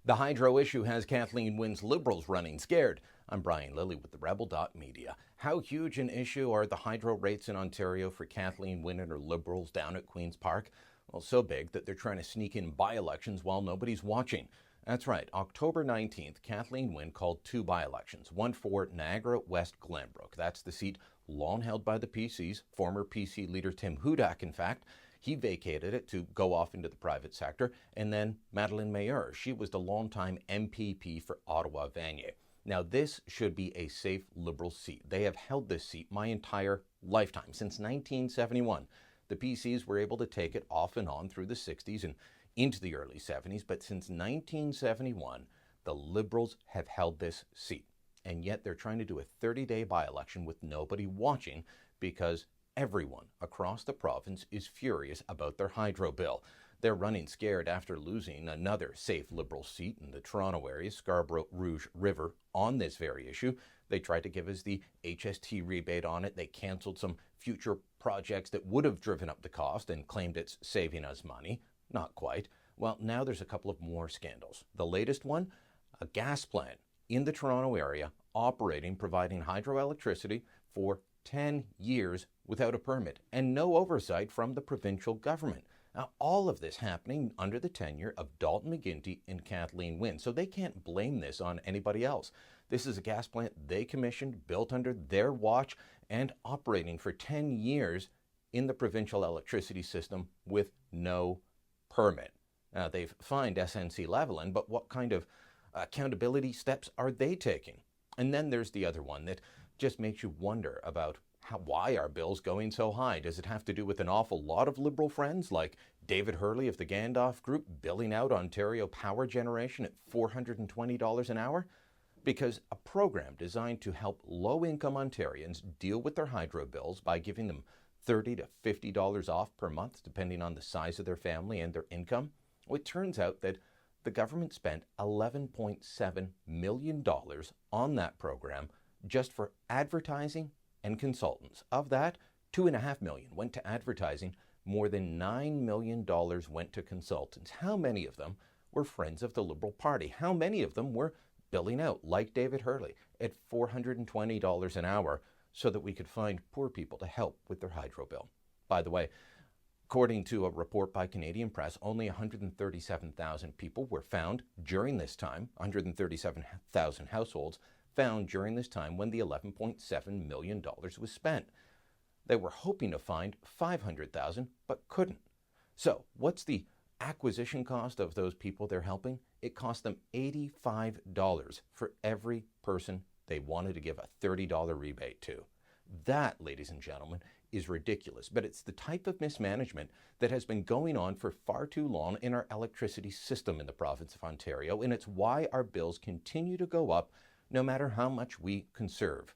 The hydro issue has Kathleen Wynne's Liberals running scared. I'm Brian Lilly with the Rebel.media. How huge an issue are the hydro rates in Ontario for Kathleen Wynne and her Liberals down at Queen's Park? Well, so big that they're trying to sneak in by-elections while nobody's watching. That's right, October 19th, Kathleen Wynne called two by-elections, one for Niagara West Glenbrook. That's the seat long held by the PCs, former PC leader Tim Hudak, in fact. He vacated it to go off into the private sector. And then Madeleine Meilleur, she was the longtime MPP for Ottawa-Vanier. Now, this should be a safe Liberal seat. They have held this seat my entire lifetime, since 1971. The PCs were able to take it off and on through the 60s and into the early 70s, but since 1971, the Liberals have held this seat. And yet they're trying to do a 30-day by-election with nobody watching because everyone across the province is furious about their hydro bill. They're running scared after losing another safe Liberal seat in the Toronto area, Scarborough Rouge River, on this very issue. They tried to give us the HST rebate on it. They canceled some future projects that would have driven up the cost and claimed it's saving us money. Not quite. Well, now there's a couple of more scandals. The latest one, a gas plant in the Toronto area operating, providing hydroelectricity for 10 years without a permit and no oversight from the provincial government. Now, all of this happening under the tenure of Dalton McGuinty and Kathleen Wynne, so they can't blame this on anybody else. This is a gas plant they commissioned, built under their watch, and operating for 10 years in the provincial electricity system with no permit. Now, they've fined SNC-Lavalin, but what kind of accountability steps are they taking? And then there's the other one that just makes you wonder about why are bills going so high? Does it have to do with an awful lot of Liberal friends like David Hurley of the Gandalf Group billing out Ontario power generation at $420 an hour? Because a program designed to help low-income Ontarians deal with their hydro bills by giving them $30 to $50 off per month, depending on the size of their family and their income, well, it turns out that the government spent $11.7 million on that program just for advertising and consultants. Of that, $2.5 million went to advertising. More than $9 million went to consultants. How many of them were friends of the Liberal Party? How many of them were billing out, like David Hurley, at $420 an hour so that we could find poor people to help with their hydro bill? By the way, according to a report by Canadian Press, only 137,000 people were found during this time, 137,000 households found during this time when the $11.7 million was spent. They were hoping to find 500,000, but couldn't. So what's the acquisition cost of those people they're helping? It cost them $85 for every person they wanted to give a $30 rebate to. That, ladies and gentlemen, is ridiculous, but it's the type of mismanagement that has been going on for far too long in our electricity system in the province of Ontario, and it's why our bills continue to go up no matter how much we conserve.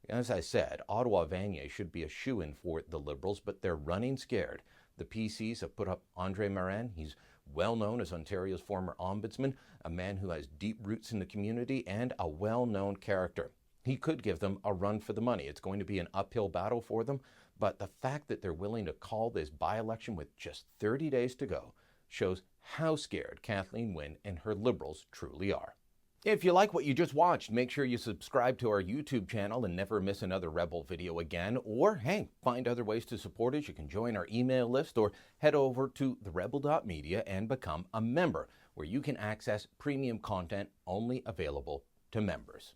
As I said, Ottawa-Vanier should be a shoo-in for the Liberals, but they're running scared. The PCs have put up Andre Marin. He's well known as Ontario's former ombudsman, a man who has deep roots in the community and a well-known character. He could give them a run for the money. It's going to be an uphill battle for them, but the fact that they're willing to call this by-election with just 30 days to go shows how scared Kathleen Wynne and her Liberals truly are. If you like what you just watched, make sure you subscribe to our YouTube channel and never miss another Rebel video again. Or, hey, find other ways to support us. You can join our email list or head over to therebel.media and become a member, where you can access premium content only available to members.